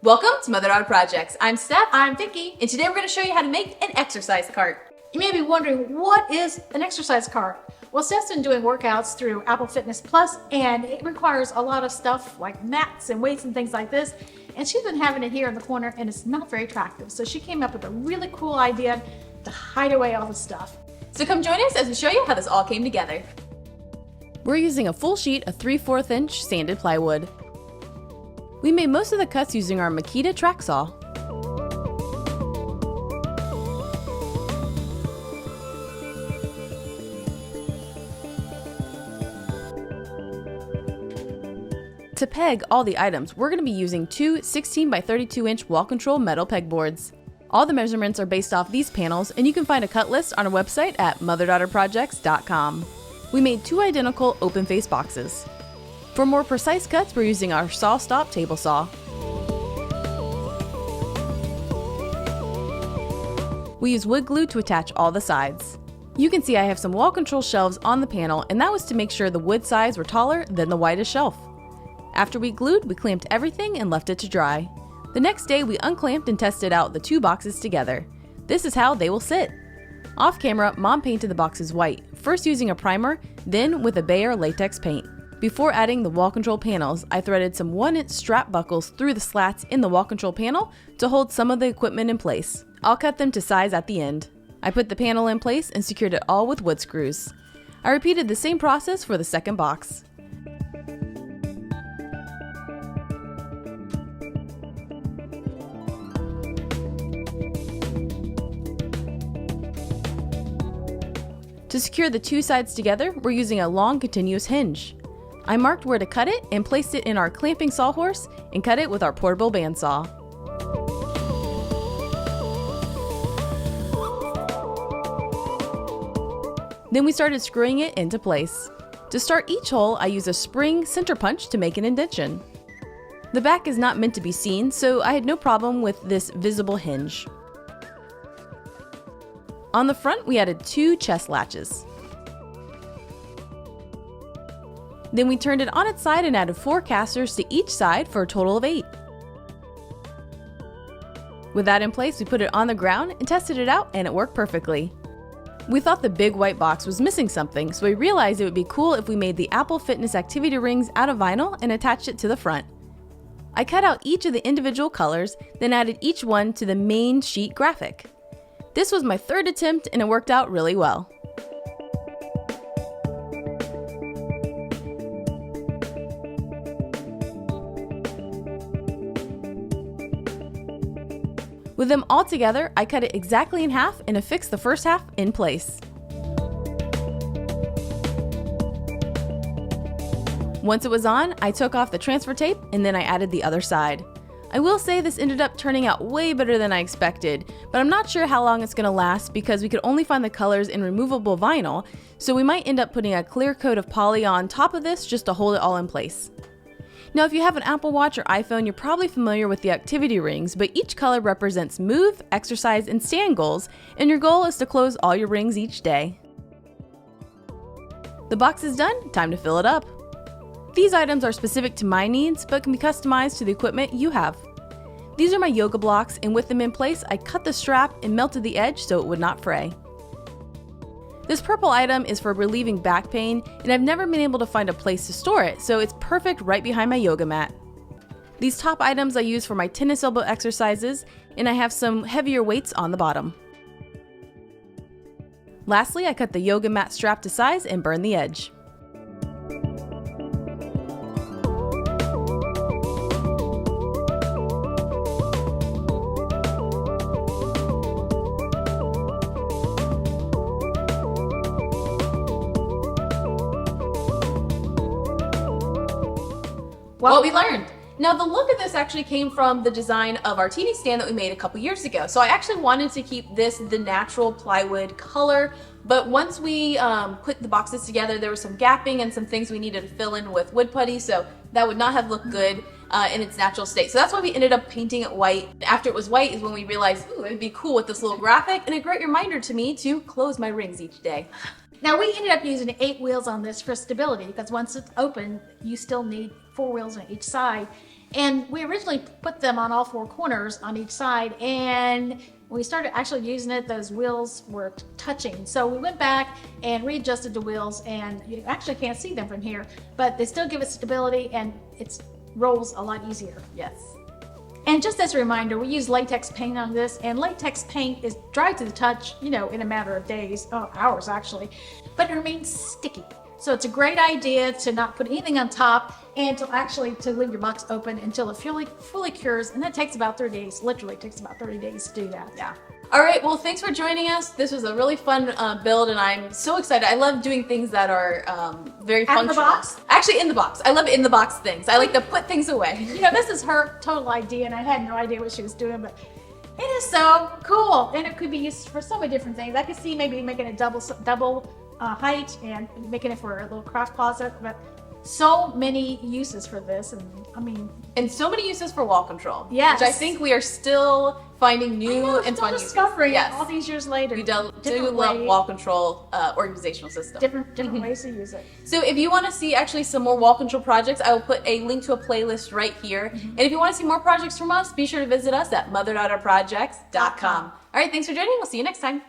Welcome to Mother Daughter Projects. I'm Steph. I'm Vicky. And today we're going to show you how to make an exercise cart. You may be wondering, what is an exercise cart? Well, Steph's been doing workouts through Apple Fitness Plus, and it requires a lot of stuff like mats and weights and things like this. And she's been having it here in the corner, and it's not very attractive. So she came up with a really cool idea to hide away all the stuff. So come join us as we show you how this all came together. We're using a full sheet of 3/4 inch sanded plywood. We made most of the cuts using our Makita track saw. To peg all the items, we're going to be using two 16 by 32 inch wall control metal pegboards. All the measurements are based off these panels, and you can find a cut list on our website at motherdaughterprojects.com. We made two identical open face boxes. For more precise cuts, we're using our saw stop table saw. We use wood glue to attach all the sides. You can see I have some wall control shelves on the panel, and that was to make sure the wood sides were taller than the widest shelf. After we glued, we clamped everything and left it to dry. The next day, we unclamped and tested out the two boxes together. This is how they will sit. Off camera, Mom painted the boxes white, first using a primer, then with a Bayer latex paint. Before adding the wall control panels, I threaded some 1-inch strap buckles through the slats in the wall control panel to hold some of the equipment in place. I'll cut them to size at the end. I put the panel in place and secured it all with wood screws. I repeated the same process for the second box. To secure the two sides together, we're using a long continuous hinge. I marked where to cut it and placed it in our clamping sawhorse and cut it with our portable bandsaw. Then we started screwing it into place. To start each hole, I use a spring center punch to make an indentation. The back is not meant to be seen, so I had no problem with this visible hinge. On the front, we added two chest latches. Then we turned it on its side and added 4 casters to each side for a total of 8. With that in place, we put it on the ground and tested it out, and it worked perfectly. We thought the big white box was missing something, so we realized it would be cool if we made the Apple Fitness activity rings out of vinyl and attached it to the front. I cut out each of the individual colors, then added each one to the main sheet graphic. This was my third attempt, and it worked out really well. With them all together, I cut it exactly in half and affixed the first half in place. Once it was on, I took off the transfer tape and then I added the other side. I will say this ended up turning out way better than I expected, but I'm not sure how long it's going to last because we could only find the colors in removable vinyl, so we might end up putting a clear coat of poly on top of this just to hold it all in place. Now, if you have an Apple Watch or iPhone, you're probably familiar with the activity rings, but each color represents move, exercise, and stand goals, and your goal is to close all your rings each day. The box is done, time to fill it up. These items are specific to my needs, but can be customized to the equipment you have. These are my yoga blocks, and with them in place, I cut the strap and melted the edge so it would not fray. This purple item is for relieving back pain, and I've never been able to find a place to store it, so it's perfect right behind my yoga mat. These top items I use for my tennis elbow exercises, and I have some heavier weights on the bottom. Lastly, I cut the yoga mat strap to size and burned the edge. What we learned. Now the look of this actually came from the design of our TV stand that we made a couple years ago. So I actually wanted to keep this the natural plywood color, but once we put the boxes together, there was some gapping and some things we needed to fill in with wood putty, so that would not have looked good in its natural state. So that's why we ended up painting it white. After it was white is when we realized, ooh, it'd be cool with this little graphic, and a great reminder to me to close my rings each day. Now we ended up using 8 wheels on this for stability because once it's open, you still need 4 wheels on each side. And we originally put them on all 4 corners on each side, and when we started actually using it, those wheels were touching. So we went back and readjusted the wheels, and you actually can't see them from here, but they still give it stability, and it rolls a lot easier. Yes. And just as a reminder, we use latex paint on this, and latex paint is dry to the touch, in a matter of days, hours actually, but it remains sticky. So it's a great idea to not put anything on top and to leave your box open until it fully cures, and that takes about 30 days. Literally takes about 30 days to do that. Yeah. All right, well, thanks for joining us. This was a really fun build, and I'm so excited. I love doing things that are very functional. Out of the box? Actually, in the box. I love in the box things. I like to put things away. This is her total idea, and I had no idea what she was doing, but it is so cool, and it could be used for so many different things. I could see maybe making a double height and making it for a little craft closet, but so many uses for this, and so many uses for wall control. Yes. Which I think we are still finding new and fun uses. Discovering Yes. all these years later. We do love wall control organizational system. Different ways to use it. So if you want to see actually some more wall control projects, I will put a link to a playlist right here. And if you want to see more projects from us, be sure to visit us at mother.ourprojects.com. All right, thanks for joining. We'll see you next time.